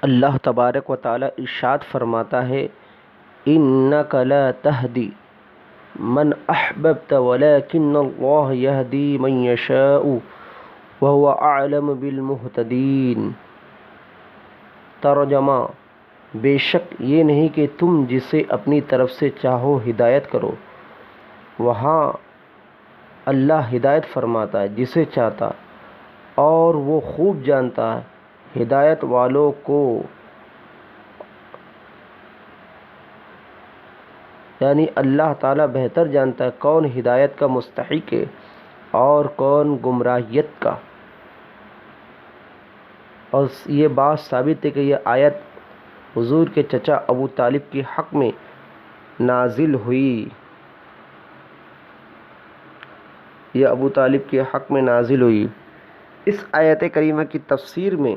اللہ تبارک و تعالی ارشاد فرماتا ہے انک لا تہدی من احببت ولکن اللہ یہدی من یشاء وہو اعلم بالمہتدین۔ ترجمہ: بے شک یہ نہیں کہ تم جسے اپنی طرف سے چاہو ہدایت کرو، وہاں اللہ ہدایت فرماتا ہے جسے چاہتا، اور وہ خوب جانتا ہے ہدایت والوں کو، یعنی اللہ تعالیٰ بہتر جانتا ہے کون ہدایت کا مستحق ہے اور کون گمراہیت کا۔ اور یہ بات ثابت ہے کہ یہ آیت حضور کے چچا ابو طالب کے حق میں نازل ہوئی، یہ ابو طالب کے حق میں نازل ہوئی۔ اس آیت کریمہ کی تفسیر میں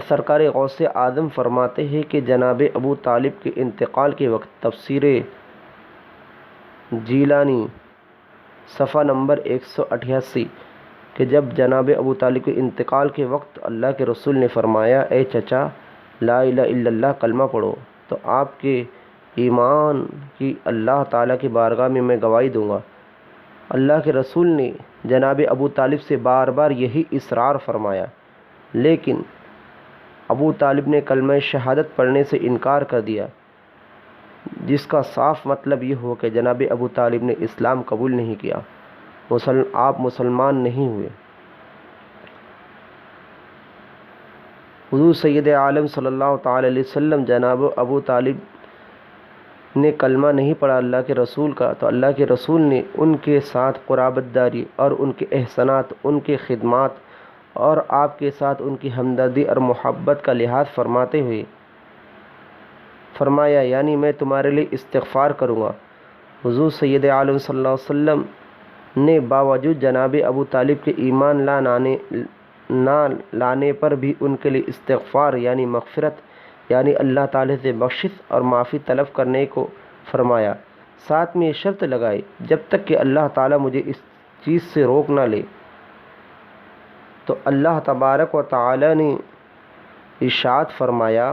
سرکار غوث اعظم فرماتے ہیں کہ جناب ابو طالب کے انتقال کے وقت، تفسیر جیلانی صفحہ نمبر 188، کہ جب جناب ابو طالب کے انتقال کے وقت اللہ کے رسول نے فرمایا اے چچا لا الہ الا اللہ کلمہ پڑھو، تو آپ کے ایمان کی اللہ تعالیٰ کی بارگاہ میں میں گواہی دوں گا۔ اللہ کے رسول نے جناب ابو طالب سے بار بار یہی اصرار فرمایا، لیکن ابو طالب نے کلمہ شہادت پڑھنے سے انکار کر دیا، جس کا صاف مطلب یہ ہو کہ جناب ابو طالب نے اسلام قبول نہیں کیا، آپ مسلمان نہیں ہوئے۔ حضور سید عالم صلی اللہ تعالی علیہ وسلم جناب ابو طالب نے کلمہ نہیں پڑھا اللہ کے رسول کا، تو اللہ کے رسول نے ان کے ساتھ قرابت داری اور ان کے احسانات، ان کے خدمات اور آپ کے ساتھ ان کی ہمدردی اور محبت کا لحاظ فرماتے ہوئے فرمایا، یعنی میں تمہارے لیے استغفار کروں گا۔ حضور سید عالم صلی اللہ علیہ وسلم نے باوجود جناب ابو طالب کے ایمان نہ لانے پر بھی ان کے لیے استغفار یعنی مغفرت، یعنی اللہ تعالیٰ سے بخشش اور معافی طلب کرنے کو فرمایا۔ ساتھ میں یہ شرط لگائی جب تک کہ اللہ تعالیٰ مجھے اس چیز سے روک نہ لے۔ تو اللہ تبارک و تعالی نے ارشاد فرمایا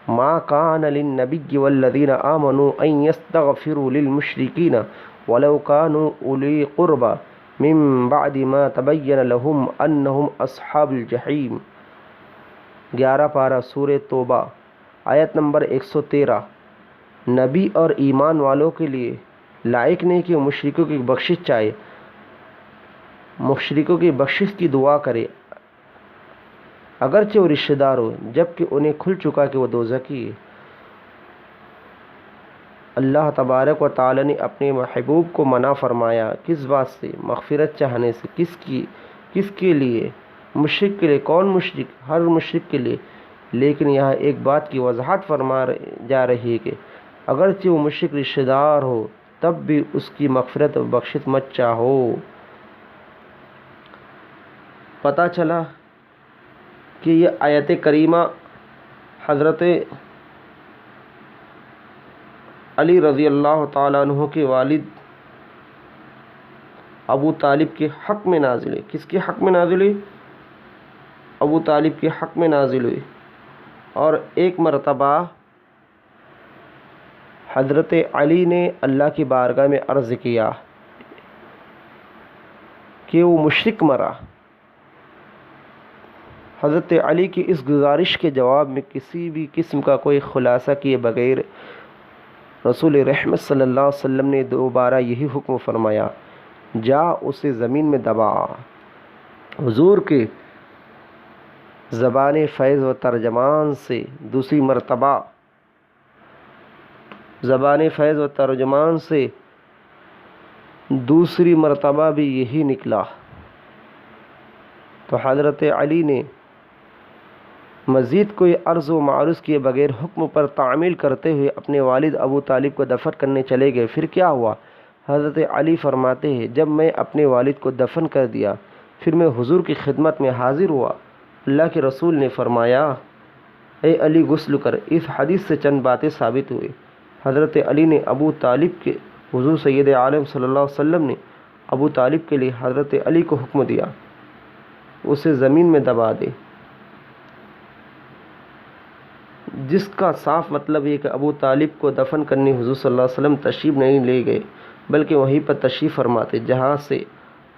ما کان للنبی والذین آمنوا ان یستغفروا للمشرکین ولو كانوا اولی قربى من بعد ما تبین لهم انہم اصحاب الجحیم۔ 11 پارہ سورہ توبہ آیت نمبر 113۔ نبی اور ایمان والوں کے لیے لائق نہیں کہ مشرکوں کی بخشش چاہے، مشرکوں کی بخشش کی دعا کرے، اگرچہ وہ رشتہ دار ہو، جبکہ انہیں کھل چکا کہ وہ دوزخی ہے۔ اللہ تبارک و تعالی نے اپنے محبوب کو منع فرمایا، کس بات سے؟ مغفرت چاہنے سے۔ کس کے لیے؟ مشرک کے لیے۔ کون مشرک؟ ہر مشرک کے لیے۔ لیکن یہاں ایک بات کی وضاحت فرما جا رہی ہے کہ اگرچہ وہ مشرک رشتہ دار ہو، تب بھی اس کی مغفرت و بخشش مت چاہو۔ پتہ چلا کہ یہ آیت کریمہ حضرت علی رضی اللہ تعالیٰ عنہ کے والد ابو طالب کے حق میں نازل ہوئی۔ کس کے حق میں نازل ہوئی؟ ابو طالب کے حق میں نازل ہوئی۔ اور ایک مرتبہ حضرت علی نے اللہ کی بارگاہ میں عرض کیا کہ وہ مشرک مرا۔ حضرت علی کی اس گزارش کے جواب میں کسی بھی قسم کا کوئی خلاصہ کیے بغیر رسول رحمت صلی اللہ علیہ وسلم نے دوبارہ یہی حکم فرمایا، جا اسے زمین میں دبا۔ حضور کے زبان فیض و ترجمان سے دوسری مرتبہ بھی یہی نکلا۔ تو حضرت علی نے مزید کوئی عرض و معروض کیے بغیر حکم پر تعمیل کرتے ہوئے اپنے والد ابو طالب کو دفن کرنے چلے گئے۔ پھر کیا ہوا؟ حضرت علی فرماتے ہیں جب میں اپنے والد کو دفن کر دیا، پھر میں حضور کی خدمت میں حاضر ہوا۔ اللہ کے رسول نے فرمایا اے علی غسل کر۔ اس حدیث سے چند باتیں ثابت ہوئی۔ حضرت علی نے ابو طالب کے حضور سید عالم صلی اللہ علیہ وسلم نے ابو طالب کے لیے حضرت علی کو حکم دیا اسے زمین میں دبا دے۔ جس کا صاف مطلب یہ کہ ابو طالب کو دفن کرنے حضور صلی اللہ علیہ وسلم تشریف نہیں لے گئے بلکہ وہیں پر تشریف فرماتے جہاں سے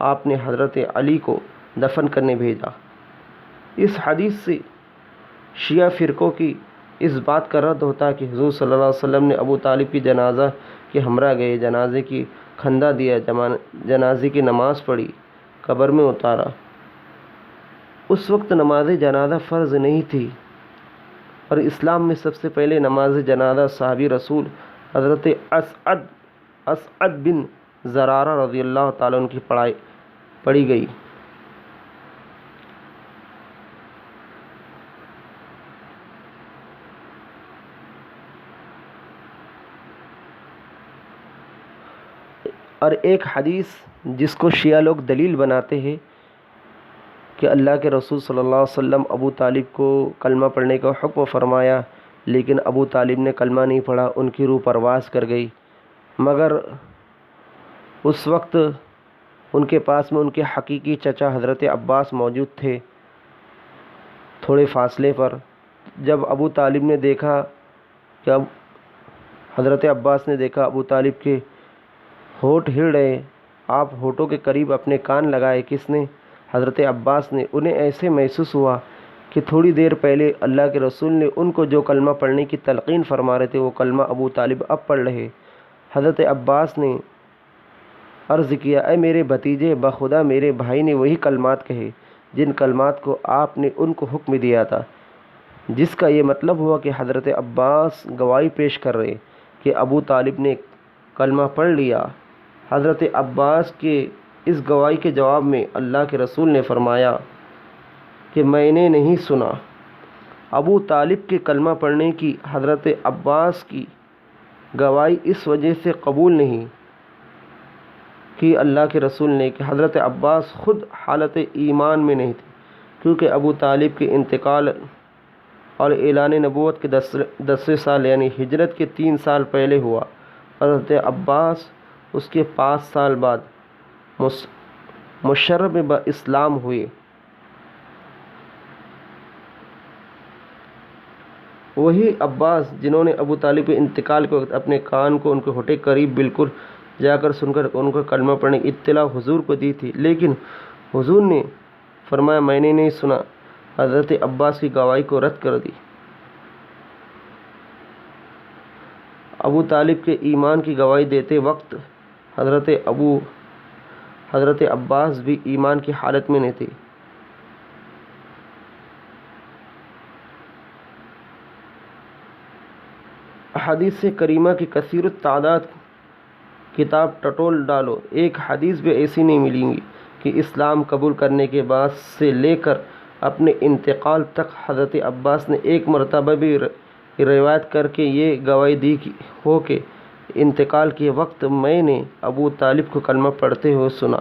آپ نے حضرت علی کو دفن کرنے بھیجا۔ اس حدیث سے شیعہ فرقوں کی اس بات کا رد ہوتا ہے کہ حضور صلی اللہ علیہ وسلم نے ابو طالب کی جنازہ کے ہمراہ گئے، جنازے کی کھندا دیا، جنازے کی نماز پڑھی، قبر میں اتارا۔ اس وقت نماز جنازہ فرض نہیں تھی، اور اسلام میں سب سے پہلے نماز جنازہ صحابی رسول حضرت اسعد بن زرارہ رضی اللہ تعالیٰ عنہ کی پڑھی گئی۔ اور ایک حدیث جس کو شیعہ لوگ دلیل بناتے ہیں کہ اللہ کے رسول صلی اللہ علیہ وسلم ابو طالب کو کلمہ پڑھنے کا حکم فرمایا، لیکن ابو طالب نے کلمہ نہیں پڑھا، ان کی روح پرواز کر گئی، مگر اس وقت ان کے پاس میں ان کے حقیقی چچا حضرت عباس موجود تھے تھوڑے فاصلے پر۔ جب ابو طالب نے دیکھا کہ حضرت عباس نے دیکھا ابو طالب کے ہونٹ ہل رہے، آپ ہونٹوں کے قریب اپنے کان لگائے، کس نے؟ حضرت عباس نے۔ انہیں ایسے محسوس ہوا کہ تھوڑی دیر پہلے اللہ کے رسول نے ان کو جو کلمہ پڑھنے کی تلقین فرما رہے تھے وہ کلمہ ابو طالب اب پڑھ رہے۔ حضرت عباس نے عرض کیا، اے میرے بھتیجے، بخدا میرے بھائی نے وہی کلمات کہے جن کلمات کو آپ نے ان کو حکم دیا تھا، جس کا یہ مطلب ہوا کہ حضرت عباس گواہی پیش کر رہے کہ ابو طالب نے کلمہ پڑھ لیا۔ حضرت عباس کے اس گواہی کے جواب میں اللہ کے رسول نے فرمایا کہ میں نے نہیں سنا۔ ابو طالب کے کلمہ پڑھنے کی حضرت عباس کی گواہی اس وجہ سے قبول نہیں کی اللہ کے رسول نے کہ حضرت عباس خود حالت ایمان میں نہیں تھے، کیونکہ ابو طالب کے انتقال اور اعلان نبوت کے 10 سال یعنی ہجرت کے 3 سال پہلے ہوا۔ حضرت عباس اس کے 5 سال بعد مشرب اسلام ہوئے۔ وہی عباس جنہوں نے ابو طالب کے انتقال کے وقت اپنے کان کو ان کے ہونٹ قریب بالکل جا کر سن کر ان کو کلمہ پڑھنے کی اطلاع حضور کو دی تھی، لیکن حضور نے فرمایا میں نے نہیں سنا، حضرت عباس کی گواہی کو رد کر دی۔ ابو طالب کے ایمان کی گواہی دیتے وقت حضرت عباس بھی ایمان کی حالت میں نہیں تھے۔ حدیث کریمہ کی کثیر التعداد کتاب ٹٹول ڈالو، ایک حدیث بھی ایسی نہیں ملیں گی کہ اسلام قبول کرنے کے بعد سے لے کر اپنے انتقال تک حضرت عباس نے ایک مرتبہ بھی روایت کر کے یہ گواہی دی ہو کہ انتقال کے وقت میں نے ابو طالب کو کلمہ پڑھتے ہوئے سنا۔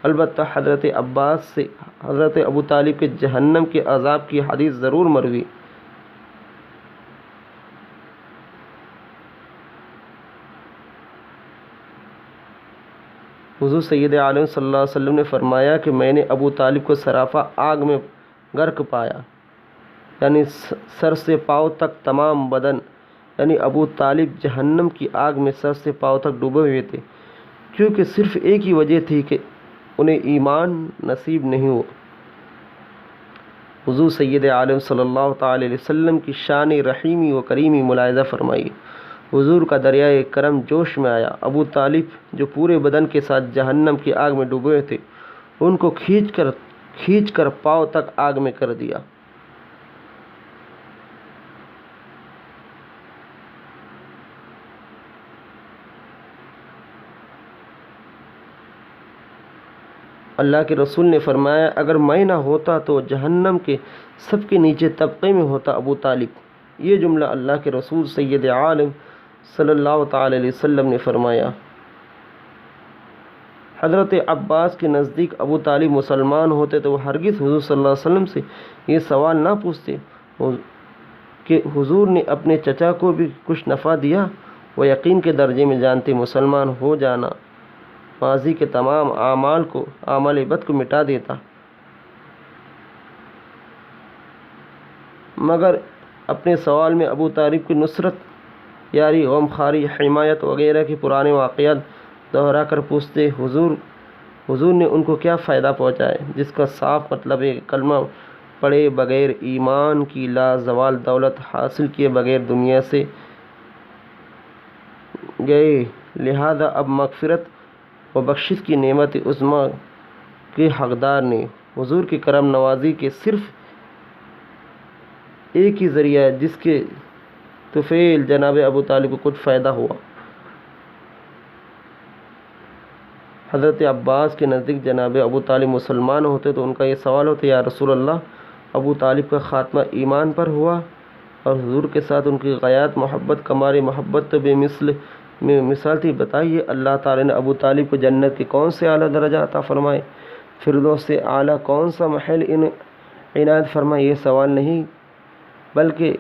البتہ حضرت عباس سے حضرت ابو طالب کے جہنم کے عذاب کی حدیث ضرور مروی۔ حضور سید عالم صلی اللہ علیہ وسلم نے فرمایا کہ میں نے ابو طالب کو سراپا آگ میں غرق پایا، یعنی سر سے پاؤں تک تمام بدن، یعنی ابو طالب جہنم کی آگ میں سر سے پاؤں تک ڈوبے ہوئے تھے، کیونکہ صرف ایک ہی وجہ تھی کہ انہیں ایمان نصیب نہیں ہوا۔ حضور سید عالم صلی اللہ تعالی علیہ وسلم کی شان رحیمی و کریمی ملاحظہ فرمائی۔ حضور کا دریائے کرم جوش میں آیا۔ ابو طالب جو پورے بدن کے ساتھ جہنم کی آگ میں ڈوبے ہوئے تھے، ان کو کھینچ کر پاؤں تک آگ میں کر دیا۔ اللہ کے رسول نے فرمایا اگر میں نہ ہوتا تو جہنم کے سب کے نیچے طبقے میں ہوتا ابو طالب۔ یہ جملہ اللہ کے رسول سید عالم صلی اللہ تعالی علیہ وسلم نے فرمایا۔ حضرت عباس کے نزدیک ابو طالب مسلمان ہوتے تو وہ ہرگز حضور صلی اللہ علیہ وسلم سے یہ سوال نہ پوچھتے کہ حضور نے اپنے چچا کو بھی کچھ نفع دیا۔ وہ یقین کے درجے میں جانتے مسلمان ہو جانا ماضی کے تمام اعمال بد کو مٹا دیتا، مگر اپنے سوال میں ابو طالب کی نصرت، یاری، غم خاری، حمایت وغیرہ کے پرانے واقعات دہرا کر پوچھتے، حضور نے ان کو کیا فائدہ پہنچایا، جس کا صاف مطلب ہے کہ کلمہ پڑھے بغیر، ایمان کی لازوال دولت حاصل کیے بغیر دنیا سے گئے، لہذا اب مغفرت و بخشش کی نعمت عظمیٰ کے حقدار نے حضور کی کرم نوازی کے صرف ایک ہی ذریعہ ہے جس کے طفیل جناب ابو طالب کو کچھ فائدہ ہوا۔ حضرت عباس کے نزدیک جناب ابو طالب مسلمان ہوتے تو ان کا یہ سوال ہوتا، یا رسول اللہ، ابو طالب کا خاتمہ ایمان پر ہوا اور حضور کے ساتھ ان کی غایت محبت، کمال محبت تو بے مثال تھی، بتائیے اللہ تعالیٰ نے ابو طالب کو جنت کے کون سے اعلیٰ درجہ عطا فرمائے، فردوس سے اعلیٰ کون سا محل عنایت فرمائے؟ یہ سوال نہیں بلکہ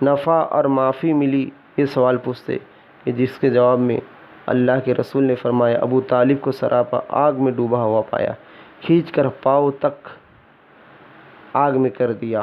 نفع اور معافی ملی، یہ سوال پوچھتے کہ جس کے جواب میں اللہ کے رسول نے فرمایا، ابو طالب کو سراپا آگ میں ڈوبا ہوا پایا، کھینچ کر پاؤں تک آگ میں کر دیا۔